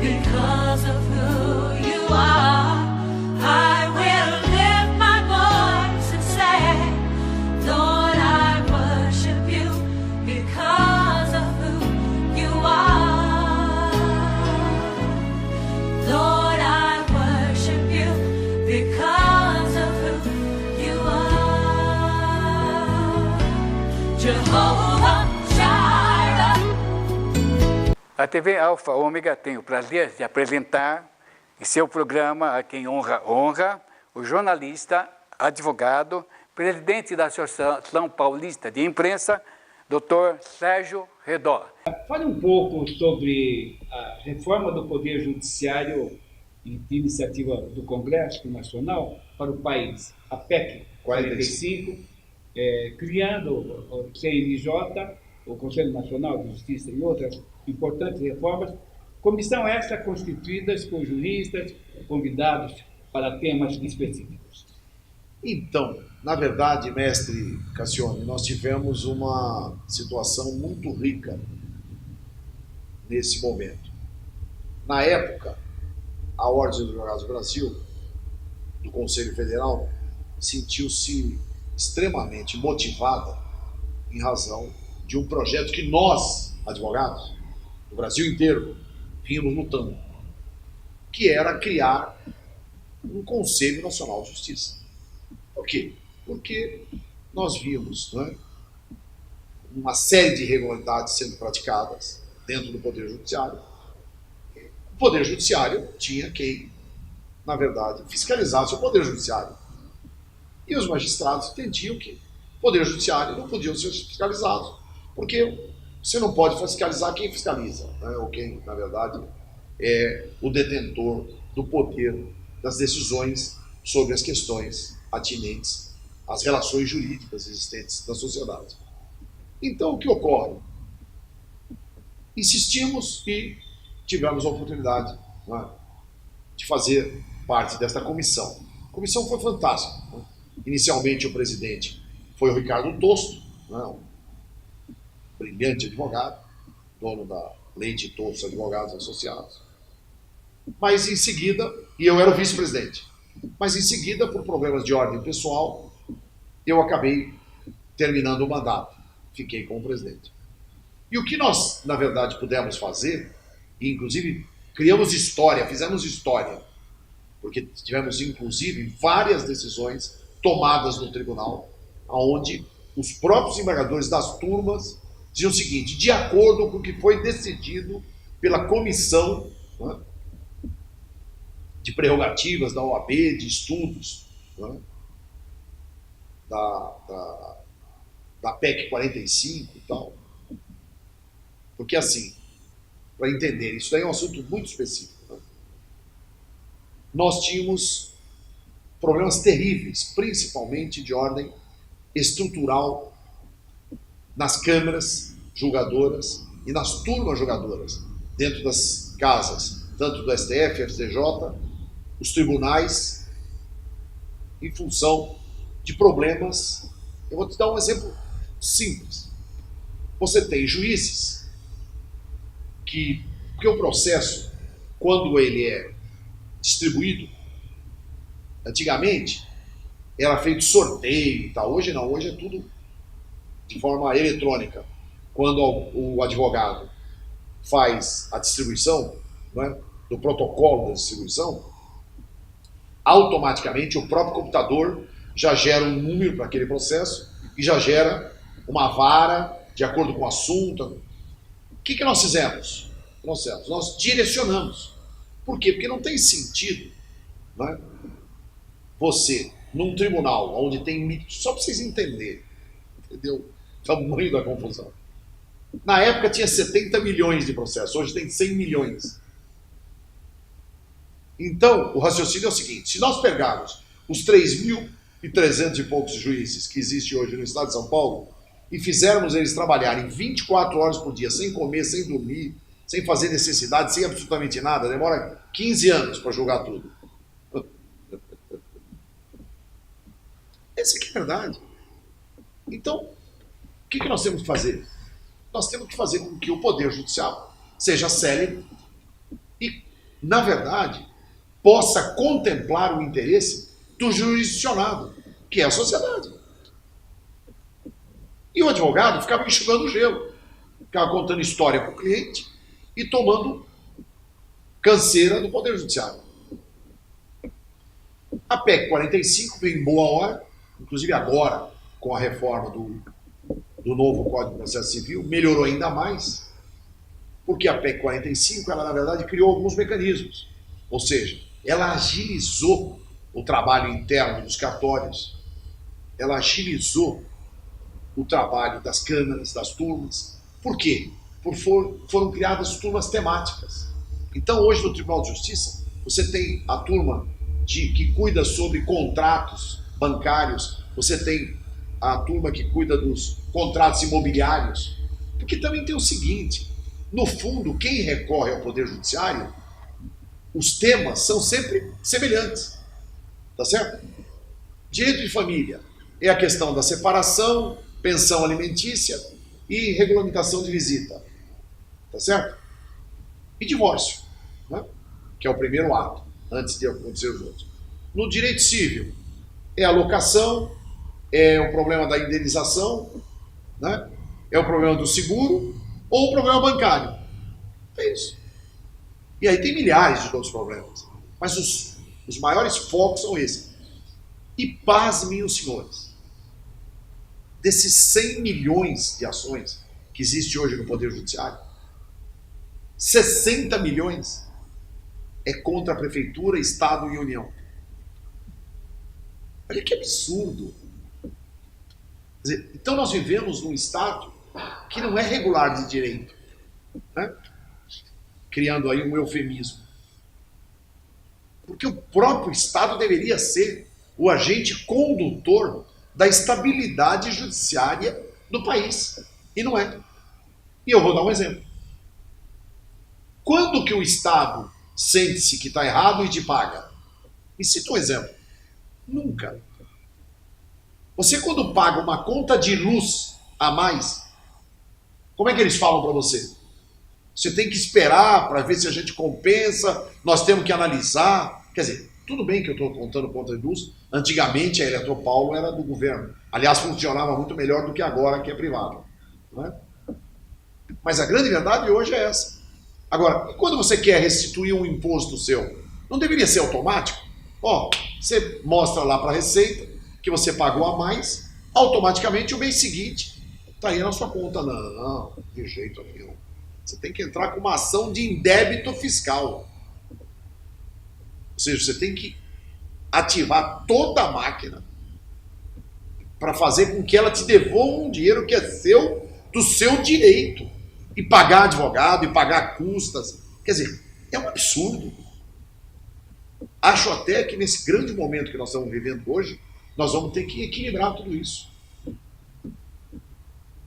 because of who you are. I will lift my voice and say, Lord, I worship you because of who you are. Lord, I worship you because of who you are. Jehovah Jireh. A TV Alfa Ômega tem o prazer de apresentar em seu programa A Quem Honra, Honra, o jornalista, advogado, presidente da Associação Paulista de Imprensa, Dr. Sérgio Redó. Fale um pouco sobre a reforma do Poder Judiciário de iniciativa do Congresso Nacional para o país, a PEC 45, criando o CNJ, o Conselho Nacional de Justiça e outras importantes reformas, comissão essa constituída por juristas convidados para temas específicos. Então, na verdade, mestre Cassione, nós tivemos uma situação muito rica nesse momento. Na época, a Ordem dos Advogados do Brasil, do Conselho Federal, sentiu-se extremamente motivada em razão de um projeto que nós, advogados, do Brasil inteiro, vínhamos lutando, que era criar um Conselho Nacional de Justiça. Por quê? Porque nós vimos, não é, uma série de irregularidades sendo praticadas dentro do Poder Judiciário. O Poder Judiciário tinha que, na verdade, fiscalizar o Poder Judiciário. E os magistrados entendiam que o Poder Judiciário não podia ser fiscalizado, porque você não pode fiscalizar quem fiscaliza, né? Ou quem, na verdade, é o detentor do poder das decisões sobre as questões atinentes às relações jurídicas existentes na sociedade. Então, o que ocorre? Insistimos e tivemos a oportunidade, né, de fazer parte desta comissão. A comissão foi fantástica, né? Inicialmente, o presidente foi o Ricardo Tosto, né, um brilhante advogado, dono da Leite Tosto Advogados Associados. Mas em seguida, e eu era o vice-presidente, mas em seguida, por problemas de ordem pessoal, eu acabei terminando o mandato. Fiquei como presidente. E o que nós, na verdade, pudemos fazer, e inclusive criamos história, fizemos história, porque tivemos, inclusive, várias decisões tomadas no tribunal, onde os próprios embargadores das turmas diziam o seguinte: de acordo com o que foi decidido pela comissão, né, de prerrogativas da OAB, de estudos, né, da PEC 45 e tal. Porque assim, para entender, isso daí é um assunto muito específico, né? Nós tínhamos problemas terríveis, principalmente de ordem estrutural, nas câmaras julgadoras e nas turmas julgadoras, dentro das casas, tanto do STF, STJ, os tribunais, em função de problemas. Eu vou te dar um exemplo simples. Você tem juízes porque o processo, quando ele é distribuído, antigamente era feito sorteio e tal, hoje não, hoje é tudo de forma eletrônica. Quando o advogado faz a distribuição, né, do protocolo da distribuição, automaticamente o próprio computador já gera um número para aquele processo e já gera uma vara de acordo com o assunto. O que nós fizemos? Nós direcionamos. Por quê? Porque não tem sentido, né, você, num tribunal onde tem... Só para vocês entenderem, entendeu? O tamanho da confusão. Na época tinha 70 milhões de processos, hoje tem 100 milhões. Então, o raciocínio é o seguinte: se nós pegarmos os 3.300 e poucos juízes que existem hoje no estado de São Paulo e fizermos eles trabalharem 24 horas por dia, sem comer, sem dormir, sem fazer necessidade, sem absolutamente nada, demora 15 anos para julgar tudo. Essa aqui é a verdade. Então, o que nós temos que fazer? Nós temos que fazer com que o Poder Judiciário seja célere e na verdade, possa contemplar o interesse do jurisdicionado, que é a sociedade. E o advogado ficava enxugando o gelo, ficava contando história para o cliente e tomando canseira do Poder Judiciário. A PEC 45 veio em boa hora, inclusive agora, com a reforma do novo Código de Processo Civil, melhorou ainda mais, porque a PEC 45, ela na verdade criou alguns mecanismos, ou seja, ela agilizou o trabalho interno dos cartórios, ela agilizou o trabalho das câmaras, das turmas. Por quê? Porque foram criadas turmas temáticas. Então hoje no Tribunal de Justiça, você tem a turma que cuida sobre contratos bancários, você tem a turma que cuida dos contratos imobiliários, porque também tem o seguinte, no fundo, quem recorre ao Poder Judiciário, os temas são sempre semelhantes, tá certo? Direito de família é a questão da separação, pensão alimentícia e regulamentação de visita, tá certo? E divórcio, né? Que é o primeiro ato, antes de acontecer os outros. No direito civil, é a locação, é o problema da indenização, né? É o problema do seguro ou o problema bancário. É isso. E aí tem milhares de outros problemas. Mas os maiores focos são esses. E pasmem os senhores. Desses 100 milhões de ações que existe hoje no Poder Judiciário, 60 milhões é contra a Prefeitura, Estado e União. Olha que absurdo. Quer dizer, então nós vivemos num Estado que não é regular de direito, né? Criando aí um eufemismo. Porque o próprio Estado deveria ser o agente condutor da estabilidade judiciária do país. E não é. E eu vou dar um exemplo. Quando que o Estado sente-se que está errado e te paga? Me cita um exemplo. Nunca. Você quando paga uma conta de luz a mais, como é que eles falam para você? Você tem que esperar para ver se a gente compensa, nós temos que analisar. Quer dizer, tudo bem que eu estou contando conta de luz, antigamente a Eletropaulo era do governo. Aliás, funcionava muito melhor do que agora, que é privado. Não é? Mas a grande verdade hoje é essa. Agora, e quando você quer restituir um imposto seu? Não deveria ser automático? Ó, você mostra lá para a Receita que você pagou a mais, automaticamente o mês seguinte está aí na sua conta. Não, de jeito nenhum. Você tem que entrar com uma ação de indébito fiscal. Ou seja, você tem que ativar toda a máquina para fazer com que ela te devolva um dinheiro que é seu, do seu direito. E pagar advogado, e pagar custas. Quer dizer, é um absurdo. Acho até que nesse grande momento que nós estamos vivendo hoje, nós vamos ter que equilibrar tudo isso.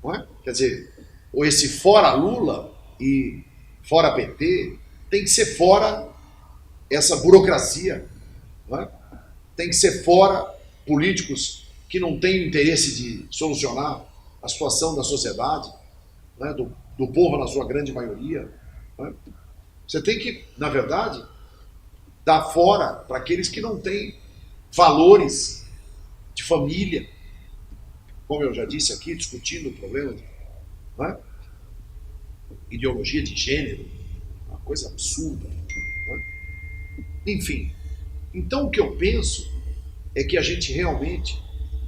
Não é? Quer dizer, ou esse fora Lula e fora PT, tem que ser fora essa burocracia. Não é? Tem que ser fora políticos que não têm interesse de solucionar a situação da sociedade, né, do povo na sua grande maioria. Né? Você tem que, na verdade, dar fora para aqueles que não têm valores de família, como eu já disse aqui, discutindo o problema de, né, ideologia de gênero, uma coisa absurda. Né? Enfim, então o que eu penso é que a gente realmente,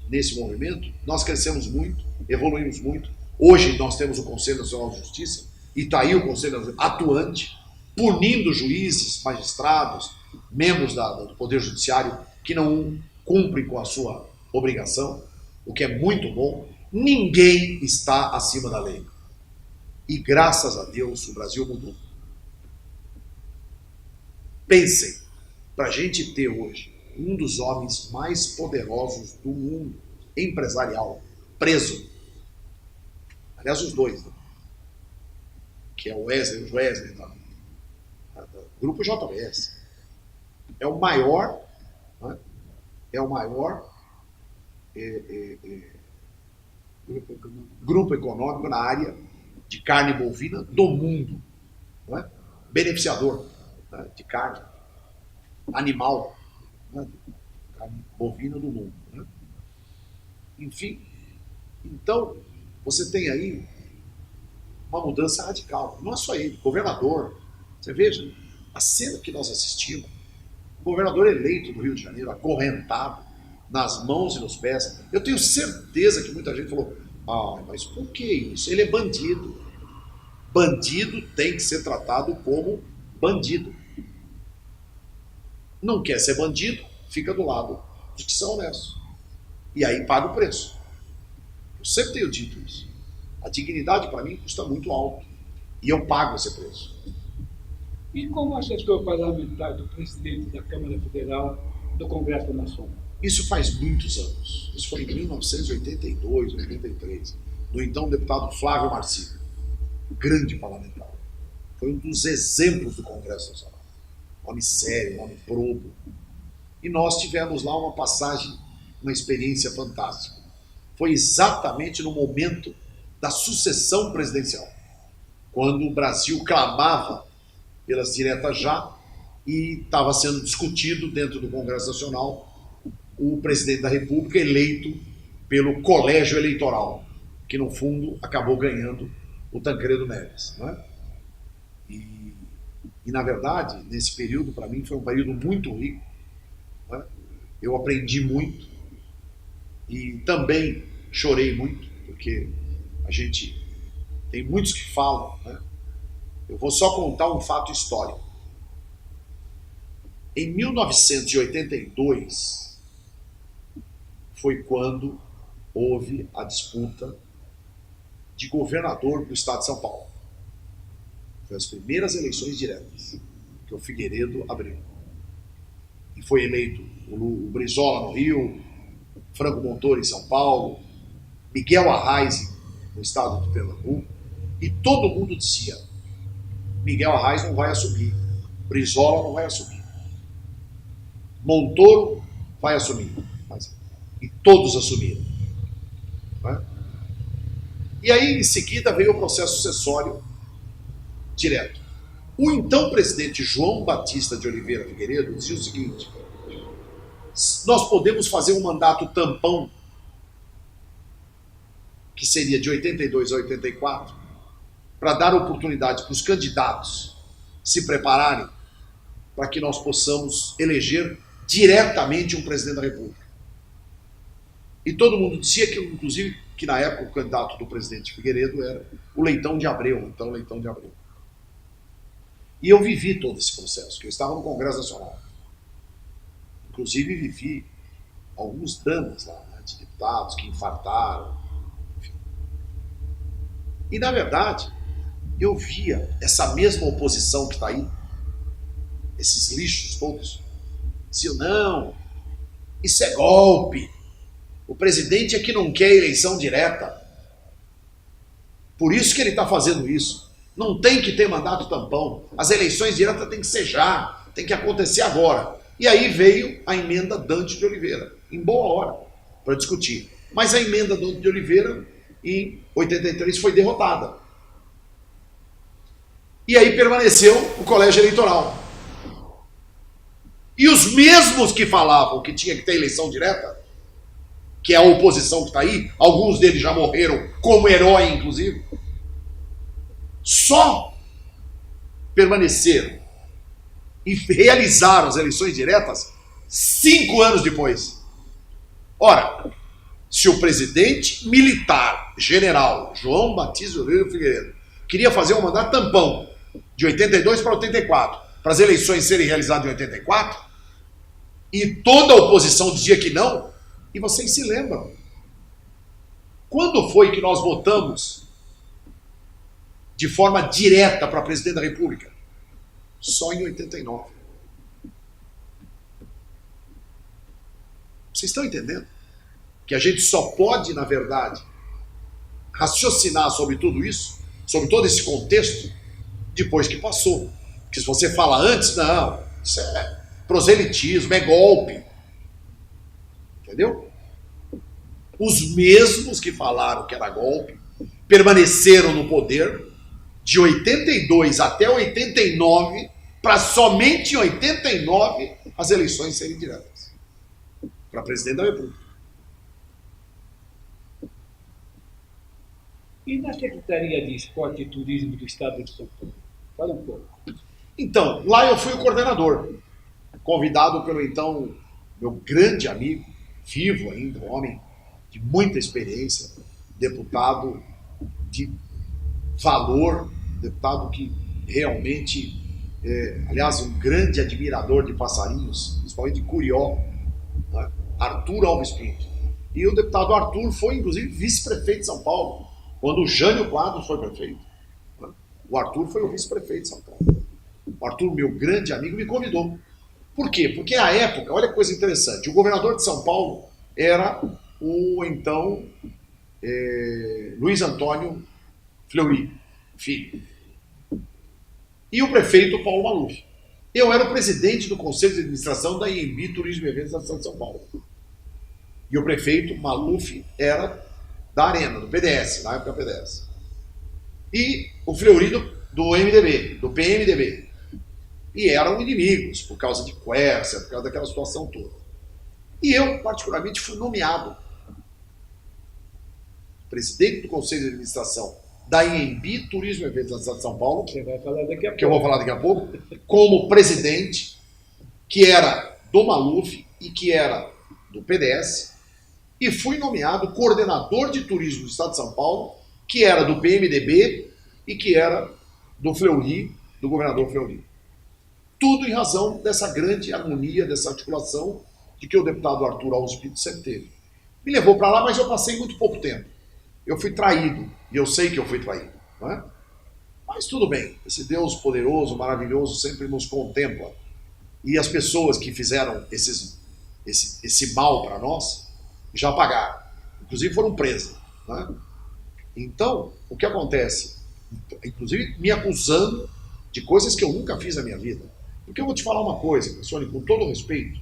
nesse movimento, nós crescemos muito, evoluímos muito. Hoje nós temos o Conselho Nacional de Justiça, e está aí o Conselho Nacional atuante, punindo juízes, magistrados, membros do Poder Judiciário que não cumprem com a sua obrigação, o que é muito bom. Ninguém está acima da lei. E graças a Deus o Brasil mudou. Pensem, para a gente ter hoje um dos homens mais poderosos do mundo, empresarial, preso. Aliás, os dois, né? Que é o Wesley do Grupo JBS. É o maior, né? É o maior grupo econômico na área de carne bovina do mundo, não é? Beneficiador. né, de carne animal, né, carne bovina do mundo. Né? Enfim, então você tem aí uma mudança radical. Não é só ele, governador. Você veja, a cena que nós assistimos, o governador eleito do Rio de Janeiro, acorrentado, nas mãos e nos pés. Eu tenho certeza que muita gente falou, mas por que isso? Ele é bandido. Bandido tem que ser tratado como bandido. Não quer ser bandido, fica do lado dos que são honestos. E aí paga o preço. Eu sempre tenho dito isso. A dignidade para mim custa muito alto. E eu pago esse preço. E como acha que é o parlamentar do presidente da Câmara Federal do Congresso Nacional? Isso faz muitos anos. Isso foi em 1982, 83. Do então deputado Flávio Marcílio. Grande parlamentar. Foi um dos exemplos do Congresso Nacional. Homem sério, homem probo. E nós tivemos lá uma passagem, uma experiência fantástica. Foi exatamente no momento da sucessão presidencial, quando o Brasil clamava pelas diretas já e estava sendo discutido dentro do Congresso Nacional o presidente da República eleito pelo colégio eleitoral, que no fundo acabou ganhando o Tancredo Neves. Não é? E na verdade, nesse período, para mim, foi um período muito rico. Não é? Eu aprendi muito e também chorei muito, porque a gente tem muitos que falam, né? Eu vou só contar um fato histórico. Em 1982 foi quando houve a disputa de governador do estado de São Paulo. Foi as primeiras eleições diretas que o Figueiredo abriu. E foi eleito o Brizola no Rio, Franco Montoro em São Paulo, Miguel Arraes no estado de Pernambuco, e todo mundo dizia: Miguel Arraes não vai assumir, Brizola não vai assumir, Montoro vai assumir. E todos assumiram. Né? E aí, em seguida, veio o processo sucessório direto. O então presidente João Batista de Oliveira Figueiredo dizia o seguinte: nós podemos fazer um mandato tampão, que seria de 82 a 84, para dar oportunidade para os candidatos se prepararem para que nós possamos eleger diretamente um presidente da República. E todo mundo dizia que, inclusive, que na época o candidato do presidente Figueiredo era o Leitão de Abreu, então Leitão de Abreu. E eu vivi todo esse processo, que eu estava no Congresso Nacional. Inclusive vivi alguns dramas lá, né, de deputados que infartaram. Enfim. E, na verdade, eu via essa mesma oposição que está aí, esses lixos todos, diziam: não, isso é golpe. O presidente é que não quer eleição direta. Por isso que ele está fazendo isso. Não tem que ter mandato tampão. As eleições diretas tem que ser já, tem que acontecer agora. E aí veio a emenda Dante de Oliveira, em boa hora, para discutir. Mas a emenda Dante de Oliveira, em 83, foi derrotada. E aí permaneceu o colégio eleitoral. E os mesmos que falavam que tinha que ter eleição direta, que é a oposição que está aí, alguns deles já morreram como herói, inclusive, só permaneceram e realizaram as eleições diretas 5 anos depois. Ora, se o presidente militar, general João Batista de Oliveira Figueiredo, queria fazer um mandato tampão de 82 para 84, para as eleições serem realizadas em 84, e toda a oposição dizia que não, e vocês se lembram, quando foi que nós votamos de forma direta para presidente da República? Só em 89. Vocês estão entendendo? Que a gente só pode, na verdade, raciocinar sobre tudo isso, sobre todo esse contexto, depois que passou. Porque se você fala antes, não, isso é proselitismo, é golpe. Entendeu? Os mesmos que falaram que era golpe permaneceram no poder de 82 até 89 para somente em 89 as eleições serem diretas para presidente da República. E na Secretaria de Esporte e Turismo do Estado de São Paulo? Fala um pouco. Então, lá eu fui o coordenador, convidado pelo então meu grande amigo, vivo ainda, um homem de muita experiência, deputado de valor, deputado que realmente, aliás, um grande admirador de passarinhos, principalmente de curió, né? Arthur Alves Pinto. E o deputado Arthur foi, inclusive, vice-prefeito de São Paulo, quando o Jânio Quadros foi prefeito. Né? O Arthur foi o vice-prefeito de São Paulo. O Arthur, meu grande amigo, me convidou. Por quê? Porque à época, olha que coisa interessante, o governador de São Paulo era o então Luiz Antônio Fleury, filho. E o prefeito Paulo Maluf. Eu era o presidente do Conselho de Administração da IMB Turismo e Eventos da cidade de São Paulo. E o prefeito Maluf era da Arena, do PDS, na época PDS. E o Fleury do MDB, do PMDB. E eram inimigos, por causa de Quércia, por causa daquela situação toda. E eu, particularmente, fui nomeado presidente do Conselho de Administração da IMB Turismo e Eventos da cidade de São Paulo, Você vai falar daqui a pouco. que eu vou falar daqui a pouco, como presidente, que era do Maluf e que era do PDS, e fui nomeado coordenador de turismo do Estado de São Paulo, que era do PMDB e que era do Fleury, do governador Fleury. Tudo em razão dessa grande harmonia, dessa articulação de que o deputado Arthur Alves Pinto sempre teve. Me levou para lá, mas eu passei muito pouco tempo. Eu fui traído, e eu sei que eu fui traído. Não é? Mas tudo bem, esse Deus poderoso, maravilhoso, sempre nos contempla. E as pessoas que fizeram esse mal para nós, já pagaram. Inclusive foram presas. Não é? Então, o que acontece? Inclusive me acusando de coisas que eu nunca fiz na minha vida. Porque eu vou te falar uma coisa, Sônia, com todo respeito.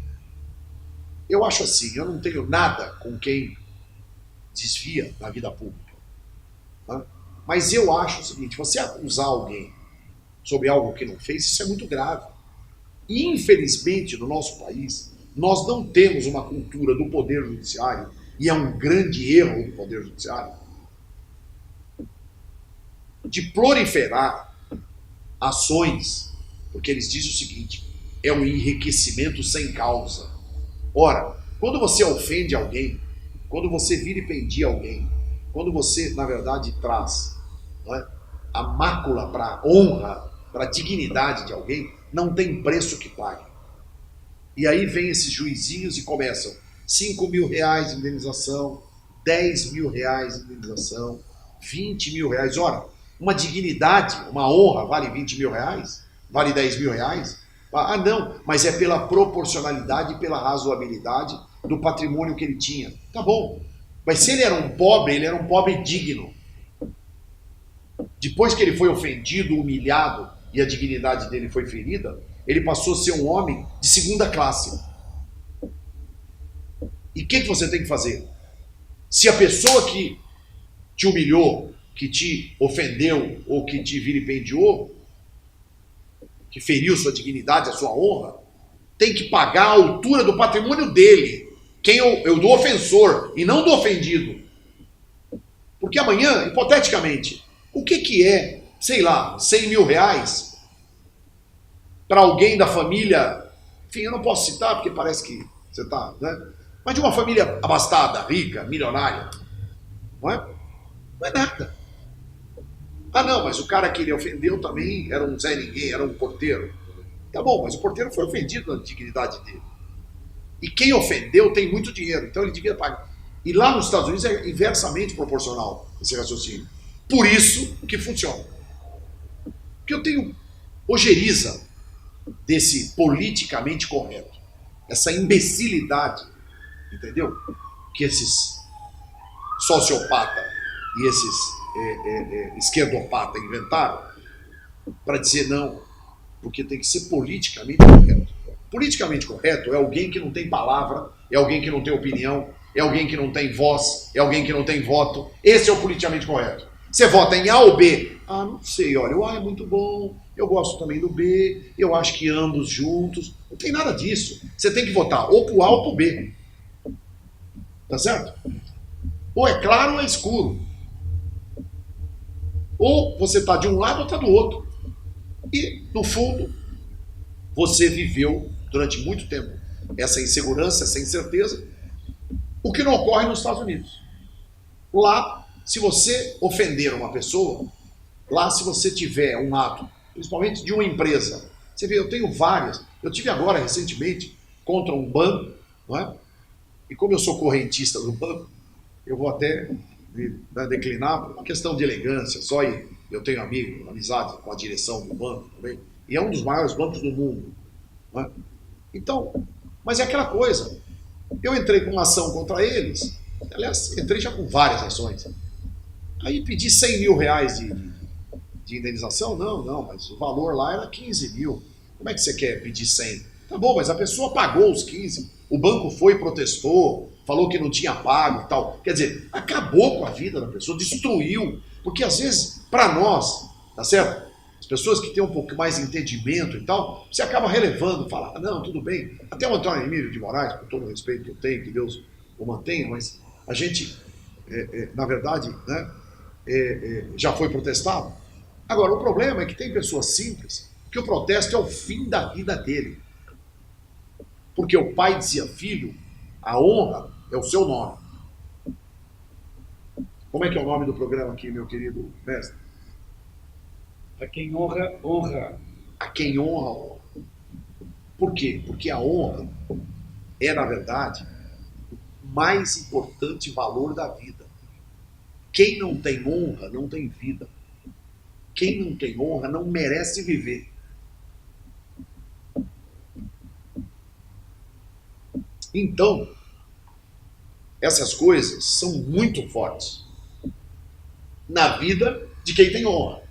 Eu acho assim, eu não tenho nada com quem desvia na vida pública. Tá? Mas eu acho o seguinte, você acusar alguém sobre algo que não fez, isso é muito grave. E infelizmente no nosso país, nós não temos uma cultura do Poder Judiciário, e é um grande erro do Poder Judiciário, de proliferar ações, porque eles dizem o seguinte, é um enriquecimento sem causa. Ora, quando você ofende alguém, quando você vilipendia alguém, quando você, na verdade, traz, não é, a mácula para a honra, para a dignidade de alguém, não tem preço que pague. E aí vem esses juizinhos e começam 5 mil reais de indenização, 10 mil reais de indenização, 20 mil reais. Ora, uma dignidade, uma honra vale 20 mil reais? Vale 10 mil reais? Ah, não, mas é pela proporcionalidade e pela razoabilidade do patrimônio que ele tinha. Tá bom, mas se ele era um pobre digno. Depois que ele foi ofendido, humilhado e a dignidade dele foi ferida, ele passou a ser um homem de segunda classe. E o que você tem que fazer? Se a pessoa que te humilhou, que te ofendeu ou que te vilipendiou, que feriu sua dignidade, a sua honra, tem que pagar a altura do patrimônio dele. Quem eu do ofensor e não do ofendido. Porque amanhã, hipoteticamente, o que é, sei lá, 100 mil reais para alguém da família, enfim, eu não posso citar porque parece que você está, né? Mas de uma família abastada, rica, milionária, não é? Não é nada. Ah não, mas o cara que ele ofendeu também era um Zé Ninguém, era um porteiro. Tá bom, mas o porteiro foi ofendido na dignidade dele. E quem ofendeu tem muito dinheiro, então ele devia pagar. E lá nos Estados Unidos é inversamente proporcional esse raciocínio. Por isso que funciona. Porque eu tenho ojeriza desse politicamente correto, essa imbecilidade, entendeu? Que esses sociopatas e esses esquerdopatas inventaram para dizer não, porque tem que ser politicamente correto. Politicamente correto é alguém que não tem palavra, é alguém que não tem opinião, é alguém que não tem voz, é alguém que não tem voto. Esse é o politicamente correto. Você vota em A ou B? Ah, não sei, olha, o A é muito bom, eu gosto também do B, eu acho que ambos juntos. Não tem nada disso. Você tem que votar ou pro A ou pro B. Tá certo? Ou é claro ou é escuro. Ou você está de um lado ou está do outro. E, no fundo, você viveu durante muito tempo essa insegurança, essa incerteza, o que não ocorre nos Estados Unidos. Lá, se você ofender uma pessoa, lá se você tiver um ato, principalmente de uma empresa, você vê, eu tenho várias, eu tive agora recentemente contra um banco, não é? E como eu sou correntista do banco, eu vou até declinar por uma questão de elegância, só eu tenho amizade com a direção do banco também, e é um dos maiores bancos do mundo. Não é? Então, mas é aquela coisa, eu entrei com uma ação contra eles, aliás, entrei já com várias ações, aí pedi 100 mil reais de indenização, não, mas o valor lá era 15 mil, como é que você quer pedir 100? Tá bom, mas a pessoa pagou os 15, o banco foi e protestou, falou que não tinha pago e tal, quer dizer, acabou com a vida da pessoa, destruiu, porque às vezes, para nós, tá certo? As pessoas que têm um pouco mais de entendimento e tal, você acaba relevando, fala, não, tudo bem. Até o Antônio Emílio de Moraes, com todo o respeito que eu tenho, que Deus o mantenha, mas a gente, na verdade, né, já foi protestado. Agora, o problema é que tem pessoas simples que o protesto é o fim da vida dele. Porque o pai dizia, filho, a honra é o seu nome. Como é que é o nome do programa aqui, meu querido mestre? A quem honra, honra. A quem honra, honra. Por quê? Porque a honra é, na verdade, o mais importante valor da vida. Quem não tem honra não tem vida. Quem não tem honra não merece viver. Então, essas coisas são muito fortes na vida de quem tem honra.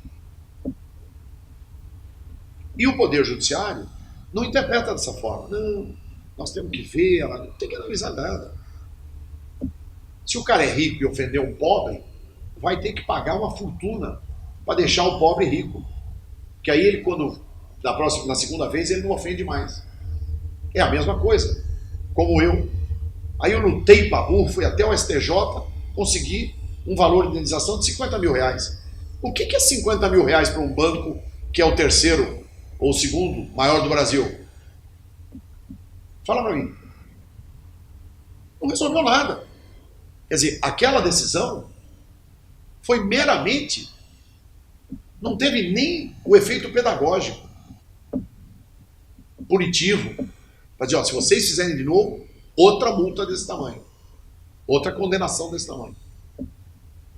E o Poder Judiciário não interpreta dessa forma. Não, nós temos que ver, ela não tem que analisar nada. Se o cara é rico e ofender um pobre, vai ter que pagar uma fortuna para deixar o pobre rico. Que aí ele, quando na segunda vez, ele não ofende mais. É a mesma coisa. Como eu. Aí eu lutei para burro, fui até o STJ, consegui um valor de indenização de 50 mil reais. O que é 50 mil reais para um banco que é o terceiro ou o segundo maior do Brasil? Fala para mim. Não resolveu nada. Quer dizer, aquela decisão foi meramente, não teve nem o efeito pedagógico, punitivo. Para dizer, ó, se vocês fizerem de novo, outra multa desse tamanho. Outra condenação desse tamanho.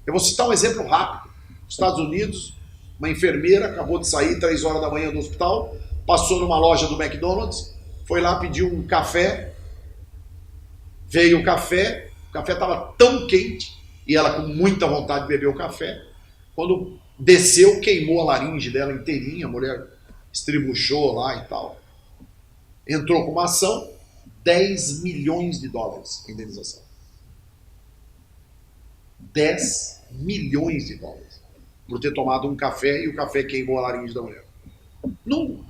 Eu vou citar um exemplo rápido. Nos Estados Unidos, uma enfermeira acabou de sair 3 horas da manhã do hospital, passou numa loja do McDonald's, foi lá, pediu um café, veio o café estava tão quente, e ela com muita vontade de beber o café, quando desceu, queimou a laringe dela inteirinha, a mulher estribuchou lá e tal. Entrou com uma ação, 10 milhões de dólares em indenização. 10 milhões de dólares. Por ter tomado um café e o café queimou a laringe da mulher. Não,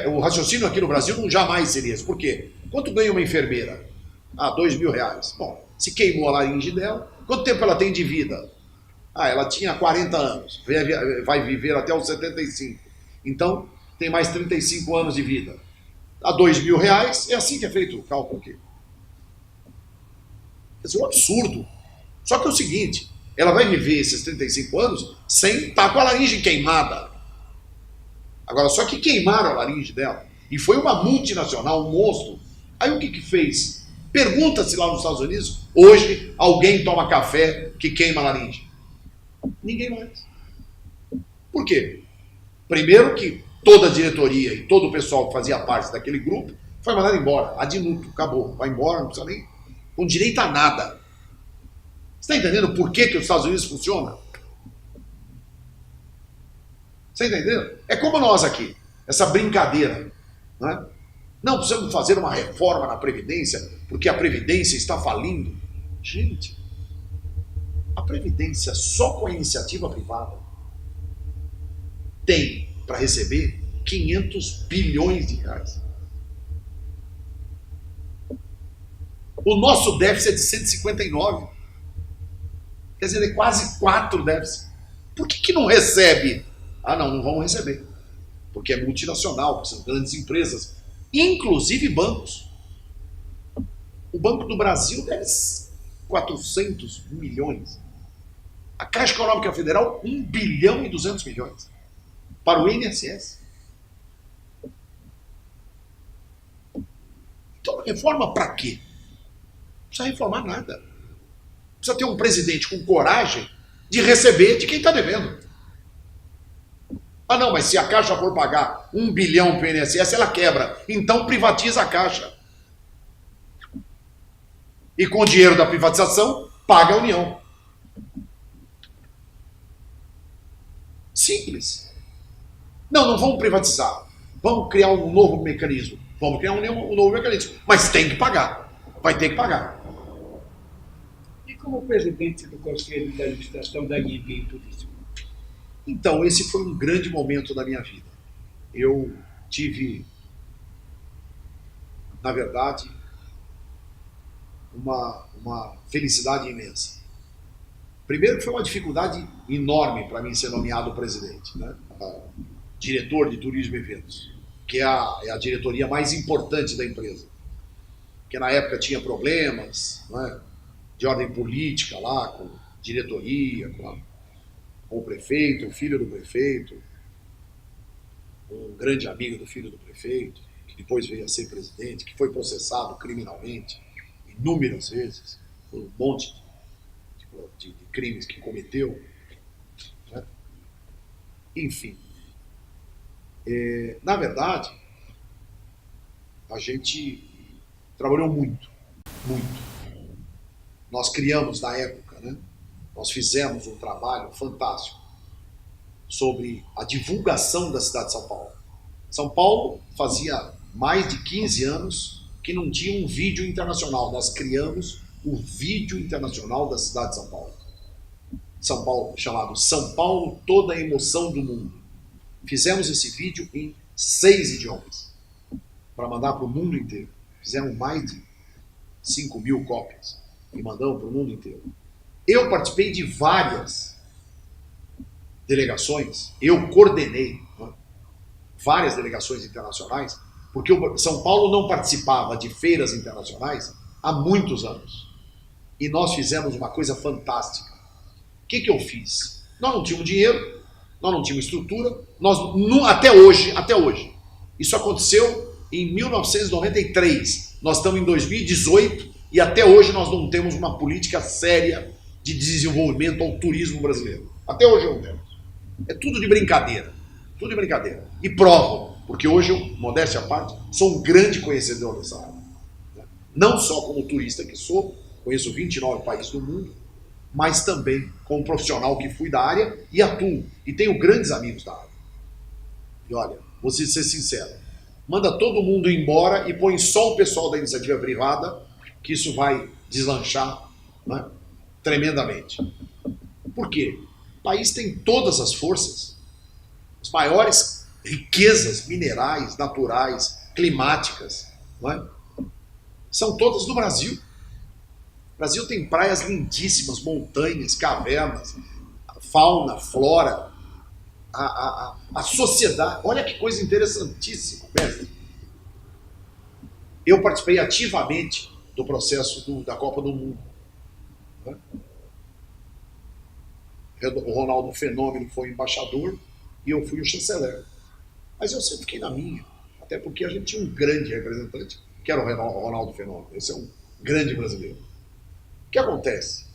o raciocínio aqui no Brasil não jamais seria esse. Por quê? Quanto ganha uma enfermeira? 2 mil reais. Bom, se queimou a laringe dela, quanto tempo ela tem de vida? Ela tinha 40 anos, vai viver até os 75. Então, tem mais 35 anos de vida. A 2 mil reais, é assim que é feito o cálculo aqui. Quer dizer, um absurdo. Só que é o seguinte, ela vai viver esses 35 anos sem estar com a laringe queimada. Agora, só que queimaram a laringe dela, e foi uma multinacional, um monstro. Aí o que fez? Pergunta-se lá nos Estados Unidos, hoje alguém toma café que queima a laringe? Ninguém mais. Por quê? Primeiro que toda a diretoria e todo o pessoal que fazia parte daquele grupo foi mandado embora, ad nutum, acabou, vai embora, não precisa nem, com direito a nada. Você está entendendo por que os Estados Unidos funcionam? Você está entendendo? É como nós aqui, essa brincadeira, não é? Não, precisamos fazer uma reforma na Previdência, porque a Previdência está falindo. Gente, a Previdência só com a iniciativa privada tem para receber 500 bilhões de reais. O nosso déficit é de 159. Quer dizer, é quase 4 déficits. Por que não recebe? Ah, não vamos receber. Porque é multinacional, porque são grandes empresas, inclusive bancos. O Banco do Brasil deve 400 milhões. A Caixa Econômica Federal, 1 bilhão e 200 milhões. Para o INSS. Então, reforma para quê? Não precisa reformar nada. Precisa ter um presidente com coragem de receber de quem está devendo. Ah, não, mas se a Caixa for pagar 1 bilhão para o INSS, ela quebra. Então privatiza a Caixa. E com o dinheiro da privatização, paga a União. Simples. Não vamos privatizar. Vamos criar um novo mecanismo. Vamos criar um novo mecanismo. Mas tem que pagar. Vai ter que pagar. E como presidente do Conselho de Administração da Anhembi Turístico? Então, esse foi um grande momento da minha vida. Eu tive, na verdade, uma felicidade imensa. Primeiro que foi uma dificuldade enorme para mim ser nomeado presidente, né? Diretor de Turismo e Eventos, que é a diretoria mais importante da empresa. Porque na época tinha problemas, né, de ordem política lá, com diretoria, com o prefeito, o filho do prefeito, um grande amigo do filho do prefeito, que depois veio a ser presidente, que foi processado criminalmente inúmeras vezes por um monte de crimes que cometeu, né? Enfim, na verdade, a gente trabalhou muito. Nós criamos na época, né? Nós fizemos um trabalho fantástico sobre a divulgação da cidade de São Paulo. São Paulo fazia mais de 15 anos que não tinha um vídeo internacional. Nós criamos o vídeo internacional da cidade de São Paulo. São Paulo, chamado São Paulo, toda a emoção do mundo. Fizemos esse vídeo em 6 idiomas, para mandar para o mundo inteiro. Fizemos mais de 5.000 cópias e mandamos para o mundo inteiro. Eu participei de várias delegações, eu coordenei, né, várias delegações internacionais, porque São Paulo não participava de feiras internacionais há muitos anos. E nós fizemos uma coisa fantástica. O que eu fiz? Nós não tínhamos dinheiro, nós não tínhamos estrutura, até hoje, isso aconteceu em 1993, nós estamos em 2018 e até hoje nós não temos uma política séria de desenvolvimento ao turismo brasileiro. Até hoje não temos. É tudo de brincadeira. E provo, porque hoje eu, modéstia à parte, sou um grande conhecedor dessa área. Não só como turista que sou, conheço 29 países do mundo, mas também como profissional que fui da área e atuo. E tenho grandes amigos da área. E olha, vou ser sincero, manda todo mundo embora e põe só o pessoal da iniciativa privada, que isso vai deslanchar, né, tremendamente. Por quê? O país tem todas as forças, as maiores riquezas minerais, naturais, climáticas, não é? São todas do Brasil. O Brasil tem praias lindíssimas, montanhas, cavernas, fauna, flora, a sociedade. Olha que coisa interessantíssima, mestre. Eu participei ativamente do processo da Copa do Mundo. Né? O Ronaldo Fenômeno foi embaixador e eu fui o chanceler. Mas eu sempre fiquei na minha, até porque a gente tinha um grande representante, que era o Ronaldo Fenômeno. Esse é um grande brasileiro. O que acontece?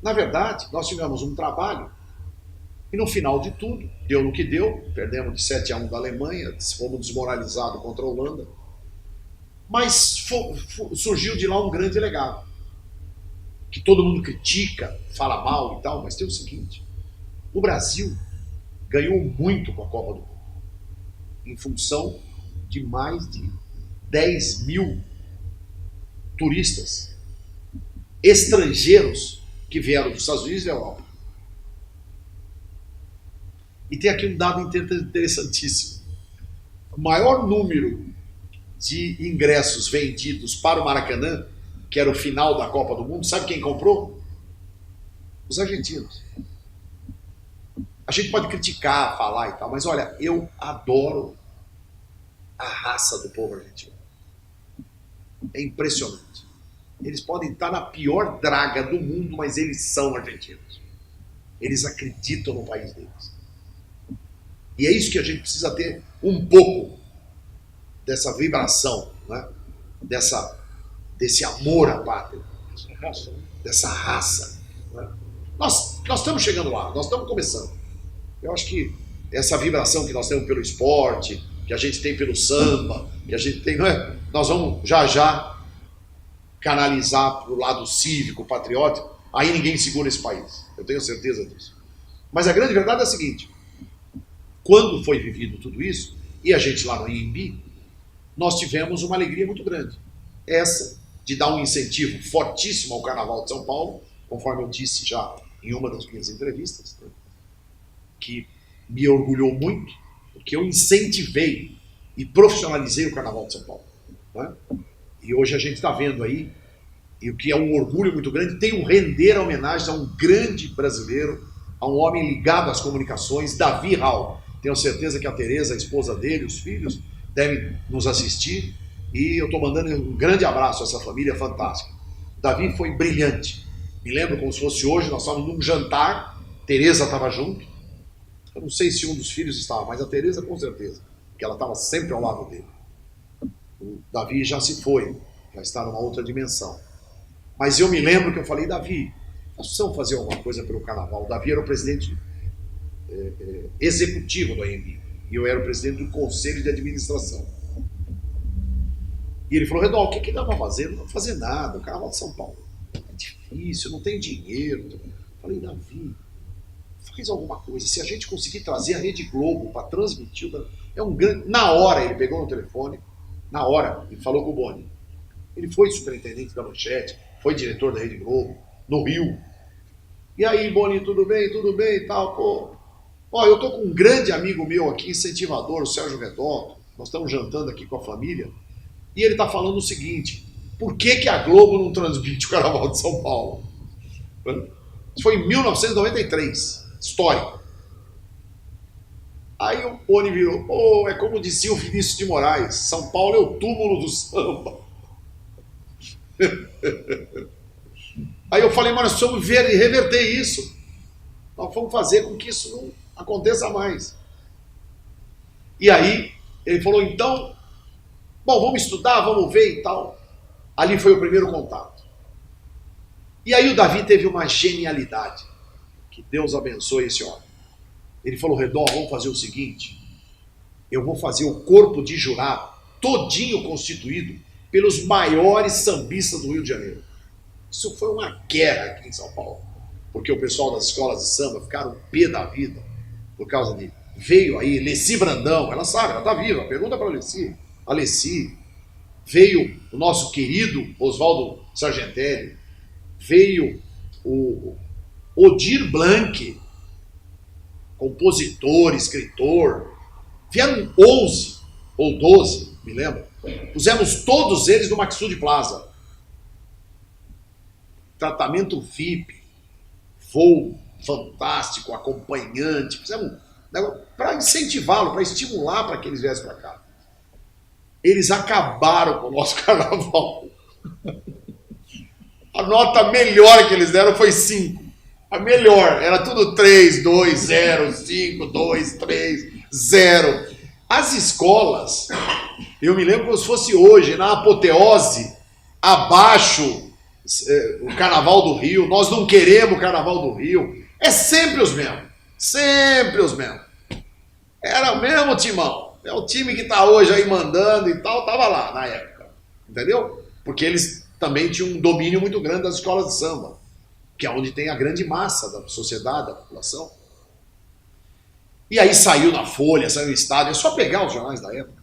Na verdade, nós tivemos um trabalho e no final de tudo, deu no que deu, perdemos de 7-1 da Alemanha, fomos desmoralizados contra a Holanda, mas surgiu de lá um grande legado, que todo mundo critica, fala mal e tal, mas tem o seguinte: o Brasil ganhou muito com a Copa do Mundo, em função de mais de 10 mil turistas estrangeiros que vieram dos Estados Unidos e da Europa. E tem aqui um dado interessantíssimo. O maior número de ingressos vendidos para o Maracanã, que era o final da Copa do Mundo, sabe quem comprou? Os argentinos. A gente pode criticar, falar e tal, mas olha, eu adoro a raça do povo argentino. É impressionante. Eles podem estar na pior draga do mundo, mas eles são argentinos. Eles acreditam no país deles. E é isso que a gente precisa ter um pouco dessa vibração, né? Desse amor à pátria, dessa raça. Né? Nós estamos chegando lá, nós estamos começando. Eu acho que essa vibração que nós temos pelo esporte, que a gente tem pelo samba, que a gente tem, não é? Nós vamos já canalizar para o lado cívico, patriótico, aí ninguém segura esse país. Eu tenho certeza disso. Mas a grande verdade é a seguinte: quando foi vivido tudo isso, e a gente lá no INB, nós tivemos uma alegria muito grande. Essa de dar um incentivo fortíssimo ao Carnaval de São Paulo, conforme eu disse já em uma das minhas entrevistas, né, que me orgulhou muito, porque eu incentivei e profissionalizei o Carnaval de São Paulo. Né? E hoje a gente está vendo aí, e o que é um orgulho muito grande, tem um render homenagem a um grande brasileiro, a um homem ligado às comunicações, Davi Hall. Tenho certeza que a Tereza, a esposa dele, os filhos, devem nos assistir, e eu estou mandando um grande abraço a essa família fantástica. O Davi foi brilhante. Me lembro como se fosse hoje, nós estávamos num jantar, Tereza estava junto. Eu não sei se um dos filhos estava, mas a Tereza com certeza, porque ela estava sempre ao lado dele. O Davi já se foi, já está numa outra dimensão. Mas eu me lembro que eu falei: Davi, nós precisamos fazer alguma coisa pelo Carnaval. O Davi era o presidente executivo do AMB, e eu era o presidente do Conselho de Administração. E ele falou: Redol, o que dá para fazer? Não dá para fazer nada, o Carnaval de São Paulo é difícil, não tem dinheiro. Eu falei: Davi, faz alguma coisa. Se a gente conseguir trazer a Rede Globo para transmitir, é um grande... Na hora ele pegou no telefone, na hora, e falou com o Boni. Ele foi superintendente da Manchete, foi diretor da Rede Globo, no Rio. E aí, Boni, tudo bem e tal, pô. Ó, eu tô com um grande amigo meu aqui, incentivador, o Sérgio Redotto. Nós estamos jantando aqui com a família. E ele tá falando o seguinte: por que a Globo não transmite o Carnaval de São Paulo? Isso foi em 1993, histórico. Aí o Boni virou: é como dizia o Vinícius de Moraes, São Paulo é o túmulo do samba. Aí eu falei: mas nós precisamos reverter isso. Nós vamos fazer com que isso não aconteça mais. E aí ele falou: então, bom, vamos estudar, vamos ver e tal. Ali foi o primeiro contato. E aí o Davi teve uma genialidade. Que Deus abençoe esse homem. Ele falou: Redol, vamos fazer o seguinte: eu vou fazer o corpo de jurado todinho constituído pelos maiores sambistas do Rio de Janeiro. Isso foi uma guerra aqui em São Paulo, porque o pessoal das escolas de samba ficaram pé da vida por causa de... Veio aí Leci Brandão, ela sabe, ela está viva, pergunta para a Leci. Veio o nosso querido Oswaldo Sargentelli, veio o Odir Blanc, compositor, escritor. Vieram 11 ou 12, me lembro. Pusemos todos eles no Maxud Plaza. Tratamento VIP, voo fantástico, acompanhante. Fizemos para incentivá-lo, para estimular para que eles viessem para cá. Eles acabaram com o nosso carnaval. A nota melhor que eles deram foi 5. A melhor, era tudo 3, 2, 0, 5, 2, 3, 0. As escolas, eu me lembro como se fosse hoje, na apoteose, abaixo o Carnaval do Rio, nós não queremos o Carnaval do Rio. É sempre os mesmos, sempre os mesmos. Era o mesmo timão. É o time que está hoje aí mandando e tal, estava lá na época, entendeu? Porque eles também tinham um domínio muito grande das escolas de samba, que é onde tem a grande massa da sociedade, da população. E aí saiu na Folha, saiu no Estado, é só pegar os jornais da época.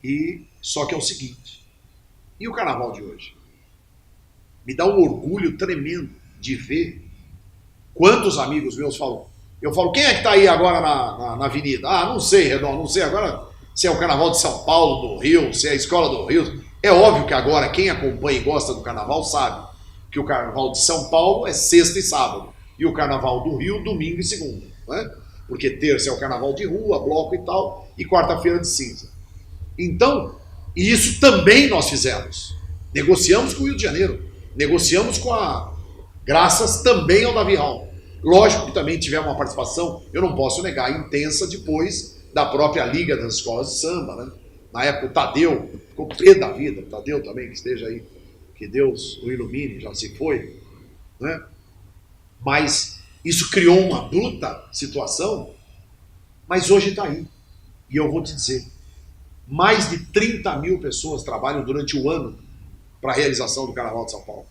E só que é o seguinte: e o Carnaval de hoje? Me dá um orgulho tremendo de ver quantos amigos meus falam: Eu falo, quem é que está aí agora na avenida? Ah, não sei, Redondo, não sei agora se é o Carnaval de São Paulo, do Rio, se é a Escola do Rio. É óbvio que agora quem acompanha e gosta do Carnaval sabe que o Carnaval de São Paulo é sexta e sábado, e o Carnaval do Rio, domingo e segunda, né? Porque terça é o Carnaval de rua, bloco e tal, e quarta-feira de cinza. Então, isso também nós fizemos. Negociamos com o Rio de Janeiro, negociamos graças também ao Davi Raum. Lógico que também tivemos uma participação, eu não posso negar, intensa depois da própria Liga das Escolas de Samba, né? Na época o Tadeu ficou pé da vida, o Tadeu também, que esteja aí, que Deus o ilumine, já se foi, né? Mas isso criou uma bruta situação, mas hoje está aí. E eu vou te dizer, mais de 30 mil pessoas trabalham durante o ano para a realização do Carnaval de São Paulo.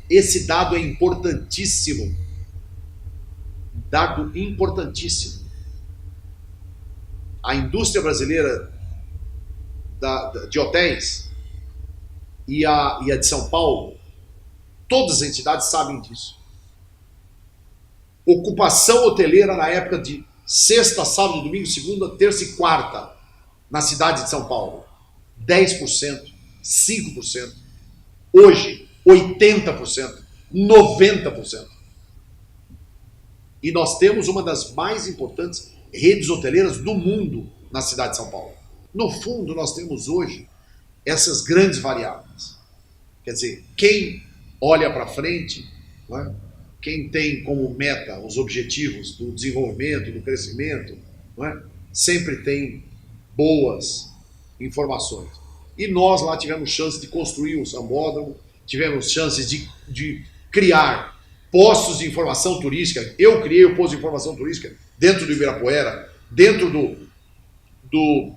Esse dado é importantíssimo. Dado importantíssimo. A indústria brasileira de hotéis e a de São Paulo, todas as entidades sabem disso. Ocupação hoteleira na época de sexta, sábado, domingo, segunda, terça e quarta na cidade de São Paulo. 10%, 5%. Hoje, 80%, 90%. E nós temos uma das mais importantes redes hoteleiras do mundo na cidade de São Paulo. No fundo, nós temos hoje essas grandes variáveis. Quer dizer, quem olha para frente, não é? Quem tem como meta os objetivos do desenvolvimento, do crescimento, não é? Sempre tem boas informações. E nós lá tivemos chance de construir um sambódromo, tivemos chances de criar postos de informação turística. Eu criei o posto de informação turística dentro do Ibirapuera, dentro do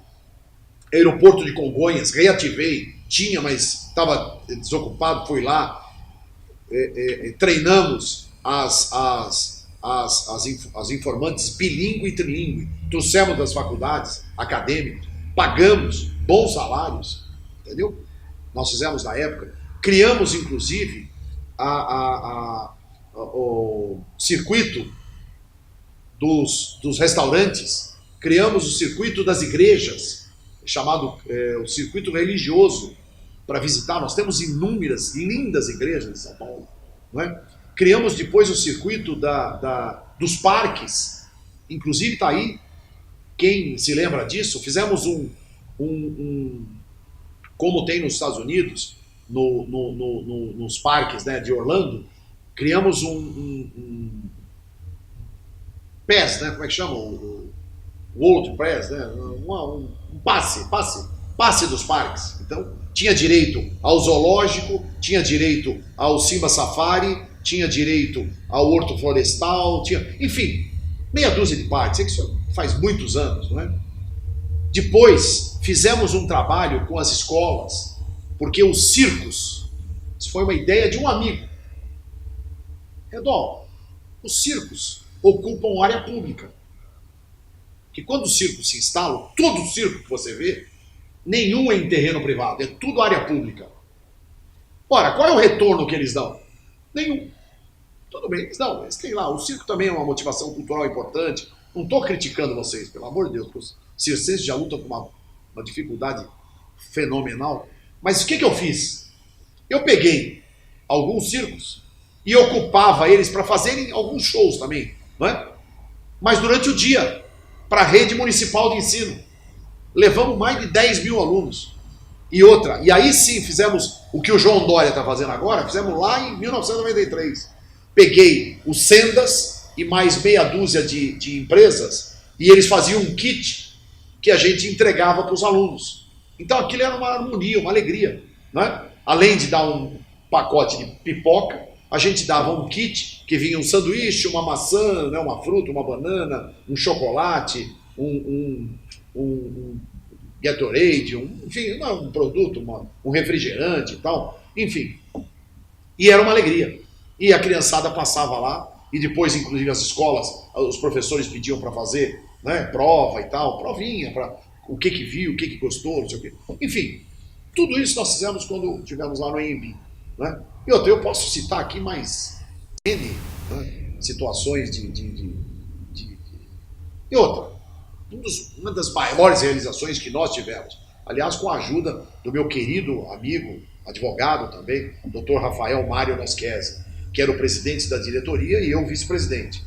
aeroporto de Congonhas, reativei, tinha, mas estava desocupado, fui lá, treinamos as informantes bilíngue e trilingue, trouxemos das faculdades acadêmicas, pagamos bons salários, entendeu? Nós fizemos na época, criamos inclusive o circuito dos restaurantes, criamos o circuito das igrejas, chamado o circuito religioso, para visitar. Nós temos inúmeras, lindas igrejas de São Paulo, não é? Criamos depois o circuito dos parques, inclusive está aí, quem se lembra disso, fizemos como tem nos Estados Unidos, nos parques, né, de Orlando, criamos um PES, né, como é que chama? O World Pass, né, um passe dos parques. Então, tinha direito ao zoológico, tinha direito ao Simba Safari, tinha direito ao Horto Florestal, enfim, meia dúzia de parques, isso faz muitos anos, não é? Depois, fizemos um trabalho com as escolas, porque os circos, isso foi uma ideia de um amigo. Redol, os circos ocupam área pública. Que quando o circo se instala, todo o circo que você vê, nenhum é em terreno privado, é tudo área pública. Ora, qual é o retorno que eles dão? Nenhum. Tudo bem, eles dão, eles têm lá. O circo também é uma motivação cultural importante. Não estou criticando vocês, pelo amor de Deus, porque os circenses já lutam com uma dificuldade fenomenal. Mas o que eu fiz? Eu peguei alguns circos e ocupava eles para fazerem alguns shows também, não é? Mas durante o dia, para a rede municipal de ensino. Levamos mais de 10 mil alunos. E aí sim fizemos o que o João Dória está fazendo agora, fizemos lá em 1993. Peguei os Sendas e mais meia dúzia de empresas, e eles faziam um kit que a gente entregava para os alunos. Então aquilo era uma harmonia, uma alegria, não é? Além de dar um pacote de pipoca, a gente dava um kit que vinha um sanduíche, uma maçã, né, uma fruta, uma banana, um chocolate, um Gatorade, enfim, um produto, um refrigerante e tal, enfim. E era uma alegria. E a criançada passava lá, e depois, inclusive, as escolas, os professores pediam para fazer, né, prova e tal, provinha, para o que viu, o que gostou, não sei o quê. Enfim, tudo isso nós fizemos quando estivemos lá no AMB. Né? E outra, eu posso citar aqui mais N, né, situações E outra, uma das maiores realizações que nós tivemos, aliás, com a ajuda do meu querido amigo, advogado também, Dr. Rafael Mário Nasquese, que era o presidente da diretoria e eu o vice-presidente.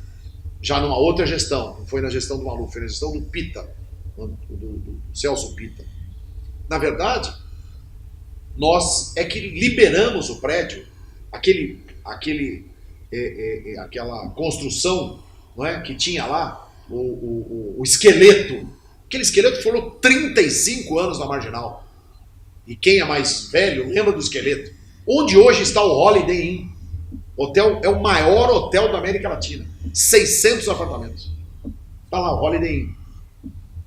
Já numa outra gestão, não foi na gestão do Maluf, foi na gestão do Pita, do Celso Pita. Na verdade, nós é que liberamos o prédio, aquela construção, não é, que tinha lá, o esqueleto. Aquele esqueleto foram 35 anos na Marginal. E quem é mais velho lembra do esqueleto. Onde hoje está o Holiday Inn. Hotel, é o maior hotel da América Latina. 600 apartamentos. Está lá o Holiday Inn.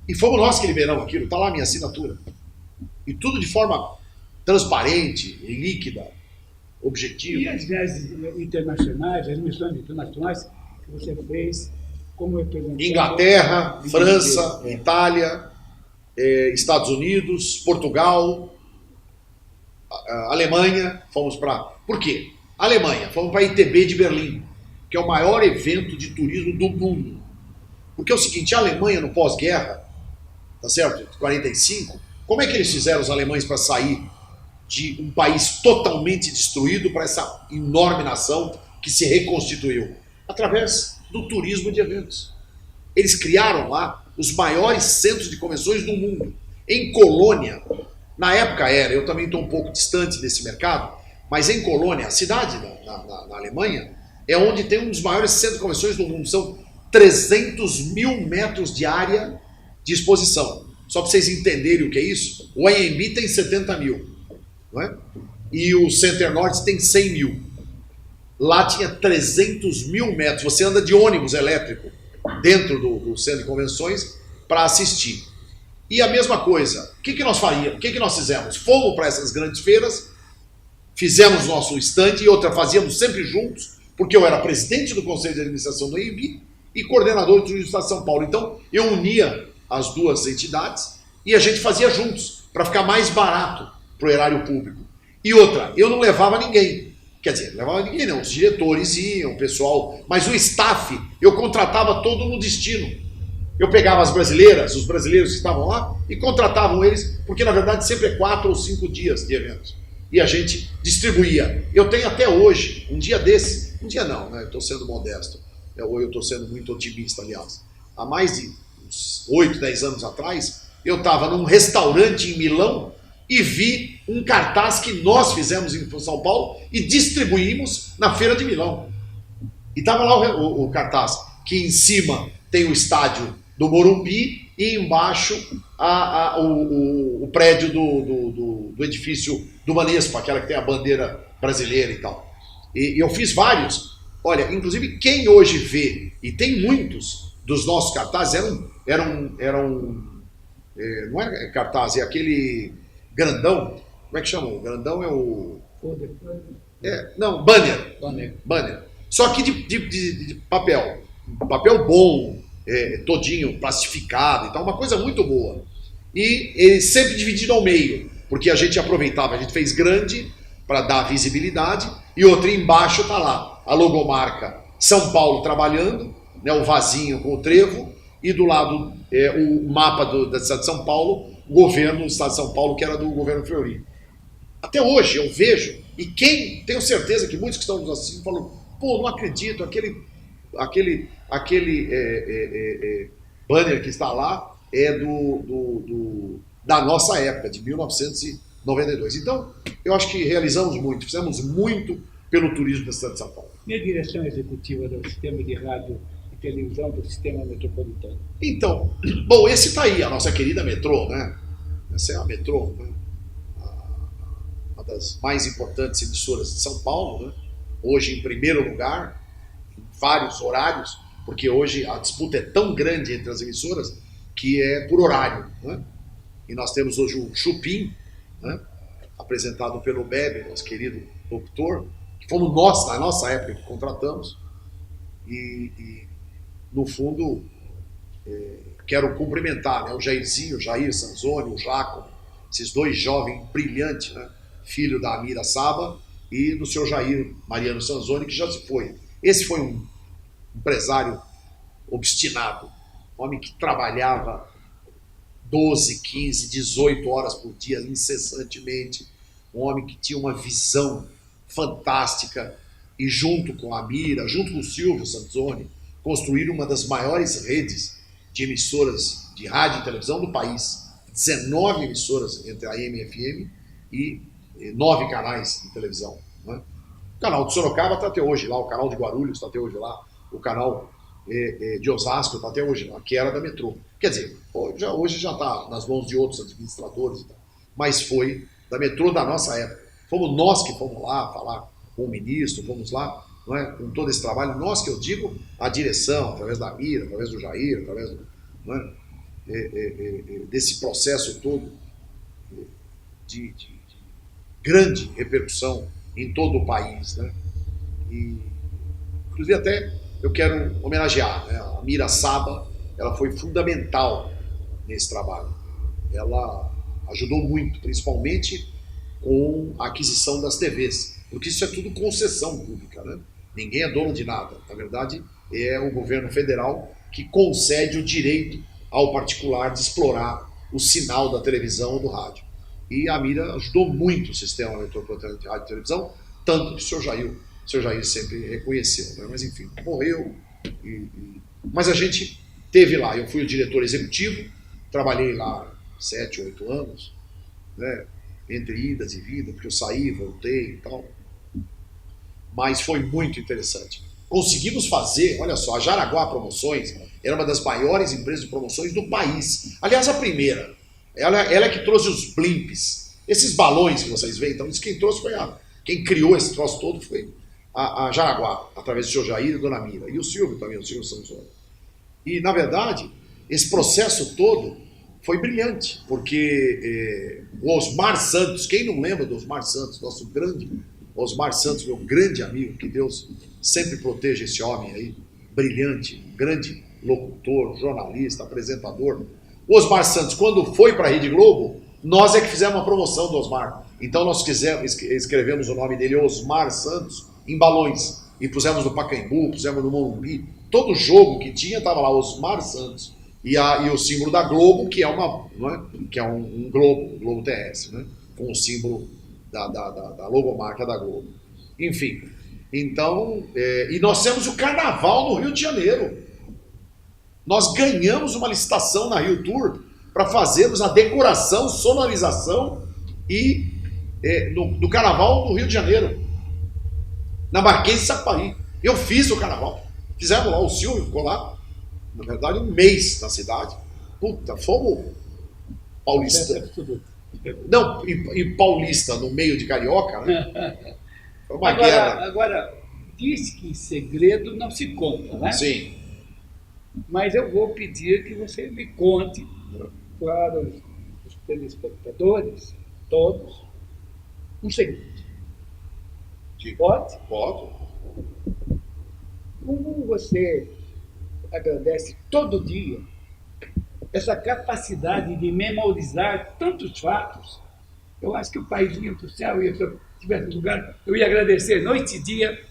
E fomos nós que liberamos aquilo. Está lá a minha assinatura. E tudo de forma transparente, líquida, objetiva. E as viagens internacionais, as missões internacionais que você fez como representante? Inglaterra, França, Itália, Estados Unidos, Portugal, Alemanha, fomos para... Por quê? Alemanha, fomos para a ITB de Berlim, que é o maior evento de turismo do mundo. Porque é o seguinte, a Alemanha no pós-guerra, tá certo? 45, como é que eles fizeram, os alemães, para sair de um país totalmente destruído para essa enorme nação que se reconstituiu? Através do turismo de eventos. Eles criaram lá os maiores centros de convenções do mundo. Em Colônia, na época era, eu também estou um pouco distante desse mercado, mas em Colônia, a cidade na Alemanha, é onde tem um dos maiores centros de convenções do mundo. São 300 mil metros de área de exposição. Só para vocês entenderem o que é isso, o AMB tem 70 mil, não é? E o Center Norte tem 100 mil. Lá tinha 300 mil metros. Você anda de ônibus elétrico dentro do centro de convenções para assistir. E a mesma coisa, o que nós faríamos? O que nós fizemos? Fomos para essas grandes feiras, fizemos nosso stand e outra fazíamos sempre juntos, porque eu era presidente do Conselho de Administração do AMB e coordenador do Turismo do Estado de São Paulo. Então, eu unia as duas entidades e a gente fazia juntos, para ficar mais barato para o erário público. E outra, eu não levava ninguém. Quer dizer, não levava ninguém não, os diretores iam, o pessoal, mas o staff eu contratava todo no destino. Eu pegava as brasileiras, os brasileiros que estavam lá, e contratavam eles, porque na verdade sempre é 4 ou 5 dias de eventos. E a gente distribuía. Eu tenho até hoje, um dia desse, um dia não, né? Eu estou sendo modesto, ou eu estou sendo muito otimista, aliás. Há mais de uns 8, 10 anos atrás, eu estava num restaurante em Milão e vi um cartaz que nós fizemos em São Paulo e distribuímos na Feira de Milão. E estava lá o cartaz, que em cima tem o estádio do Morumbi e embaixo o prédio do edifício do Banespa, aquela que tem a bandeira brasileira e tal. E eu fiz vários. Olha, inclusive quem hoje vê, e tem muitos dos nossos cartazes, não é cartaz, é aquele grandão. Como é que chama? O grandão é o... Banner. Só que de papel. Papel bom, todinho, plastificado e tal, uma coisa muito boa. E ele sempre dividido ao meio, porque a gente aproveitava, a gente fez grande para dar visibilidade, e outro embaixo está lá, a logomarca São Paulo trabalhando, né, o vasinho com o trevo, e do lado o mapa da cidade de São Paulo, o governo do estado de São Paulo, que era do governo Fleury. Até hoje eu vejo, e tenho certeza que muitos que estão nos assistindo falam, pô, não acredito, aquele banner que está lá é da nossa época, de 1992. Então, eu acho que realizamos muito, fizemos muito pelo turismo da cidade de São Paulo. E a direção executiva do sistema de rádio e televisão do sistema metropolitano? Então, bom, esse está aí, a nossa querida metrô, né? Essa é a metrô, né? Uma das mais importantes emissoras de São Paulo, né? Hoje em primeiro lugar, em vários horários, porque hoje a disputa é tão grande entre as emissoras que é por horário, né? E nós temos hoje o Chupim, né? Apresentado pelo Bebe, nosso querido locutor, que fomos nós, na nossa época, que contratamos, e no fundo, quero cumprimentar, né, o Jairzinho, o Jair Sanzoni, o Jaco, esses dois jovens brilhantes, né, filho da Amira Saba e do seu Jair Mariano Sanzoni, que já se foi. Esse foi um empresário obstinado, um homem que trabalhava 12, 15, 18 horas por dia, incessantemente, um homem que tinha uma visão fantástica, e junto com a Mira, junto com o Silvio Sanzoni, construíram uma das maiores redes de emissoras de rádio e televisão do país. 19 emissoras entre a AM e FM e 9 canais de televisão. Né? O canal de Sorocaba está até hoje lá, o canal de Guarulhos está até hoje lá, o canal de Osasco está até hoje lá, que era da Metrô. Quer dizer, hoje já está nas mãos de outros administradores e tal, mas foi da Metrô da nossa época. Fomos nós que fomos lá falar com o ministro, fomos lá, não é, com todo esse trabalho, nós que eu digo, a direção, através da Mira, através do Jair, através do, não é, desse processo todo de grande repercussão em todo o país, né? E, inclusive até eu quero homenagear, né? A Mira Saba, ela foi fundamental nesse trabalho. Ela ajudou muito, principalmente com a aquisição das TVs, porque isso é tudo concessão pública, né? Ninguém é dono de nada. Na verdade, é o governo federal que concede o direito ao particular de explorar o sinal da televisão ou do rádio. E a Mira ajudou muito o sistema metropolitano de rádio e televisão, tanto que o seu Jair sempre reconheceu, né? Mas enfim, morreu. Mas a gente teve lá, eu fui o diretor executivo, trabalhei lá 7, 8 anos, né? Entre idas e vindas, porque eu saí, voltei e tal. Mas foi muito interessante. Conseguimos fazer, olha só, a Jaraguá Promoções era uma das maiores empresas de promoções do país. Aliás, a primeira. Ela é que trouxe os blimps. Esses balões que vocês veem, então, isso quem trouxe foi quem criou esse troço todo foi a Jaraguá, através do seu Jair e Dona Mira. E o Silvio também, o Silvio Sanzoni. E, na verdade, esse processo todo foi brilhante, porque o Osmar Santos, quem não lembra do Osmar Santos, nosso grande Osmar Santos, meu grande amigo, que Deus sempre proteja esse homem aí, brilhante, grande locutor, jornalista, apresentador. O Osmar Santos, quando foi para a Rede Globo, nós é que fizemos uma promoção do Osmar. Então nós escrevemos o nome dele, Osmar Santos, em balões. E pusemos no Pacaembu, pusemos no Morumbi. Todo jogo que tinha estava lá, Osmar Santos. E o símbolo da Globo, que é um globo terrestre, né? Com o símbolo da logomarca da Globo. Enfim, então, e nós temos o Carnaval no Rio de Janeiro. Nós ganhamos uma licitação na Rio Tour para fazermos a decoração, sonorização do Carnaval no Rio de Janeiro, na Marquês de Sapucaí. Eu fiz o Carnaval. Fizemos lá, o Silvio ficou lá, na verdade, um mês na cidade. Puta, fomos paulista. Não, e paulista no meio de carioca, né? Foi uma guerra. Agora, diz que em segredo não se conta, né? Sim. Mas eu vou pedir que você me conte para os telespectadores, todos, um segredo. Pode? Pode. Como você agradece todo dia essa capacidade de memorizar tantos fatos? Eu acho que o país vinha para o céu, e se eu tivesse lugar, eu ia agradecer noite e dia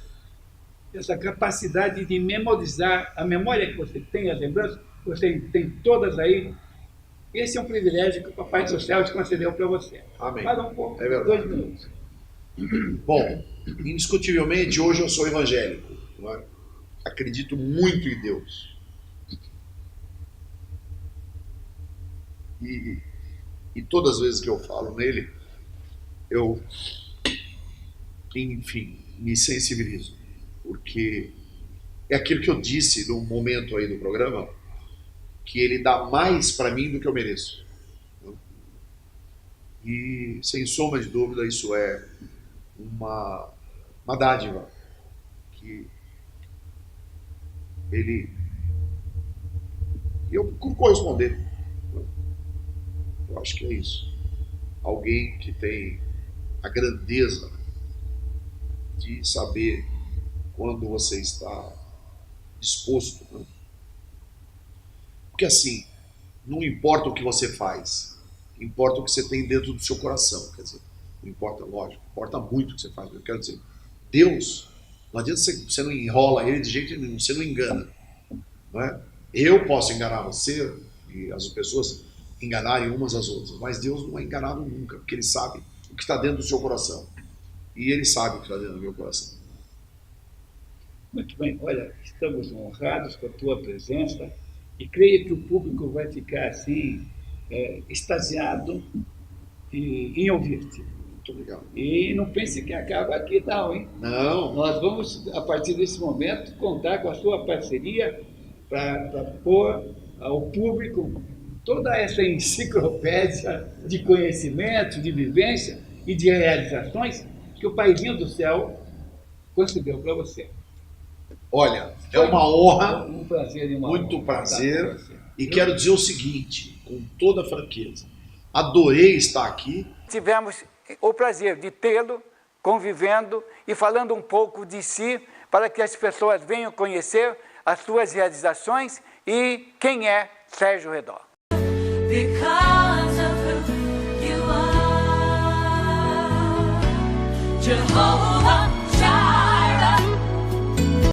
essa capacidade de memorizar, a memória que você tem, as lembranças, você tem todas aí. Esse é um privilégio que o Papai do Céu te concedeu para você. Amém. Fala um pouco, É verdade. 2 minutos. Bom, indiscutivelmente, hoje eu sou evangélico. Não é? Acredito muito em Deus. E todas as vezes que eu falo nele, eu, enfim, me sensibilizo. Porque é aquilo que eu disse num momento aí do programa, que ele dá mais para mim do que eu mereço. E, sem sombra de dúvida, isso é uma dádiva que eu procuro corresponder. Eu acho que é isso. Alguém que tem a grandeza de saber quando você está disposto, né? Porque assim, não importa o que você faz, importa o que você tem dentro do seu coração. Quer dizer, não importa, lógico, importa muito o que você faz. Eu quero dizer, Deus, não adianta você não enrola ele de jeito nenhum, você não engana. Não é? Eu posso enganar você e as pessoas enganarem umas às outras, mas Deus não é enganado nunca, porque Ele sabe o que está dentro do seu coração. E Ele sabe o que está dentro do meu coração. Muito bem, olha, estamos honrados com a tua presença e creio que o público vai ficar assim, extasiado em ouvir-te. Muito obrigado. E não pense que acaba aqui não, hein? Não. Nós vamos, a partir desse momento, contar com a sua parceria para pôr ao público toda essa enciclopédia de conhecimento, de vivência e de realizações que o Paizinho do Céu concedeu para você. Olha, é uma honra, um prazer e uma muito honra prazer, e quero dizer o seguinte, com toda franqueza, adorei estar aqui. Tivemos o prazer de tê-lo convivendo e falando um pouco de si, para que as pessoas venham conhecer as suas realizações e quem é Sérgio Redó. Because of who you are, Jehovah.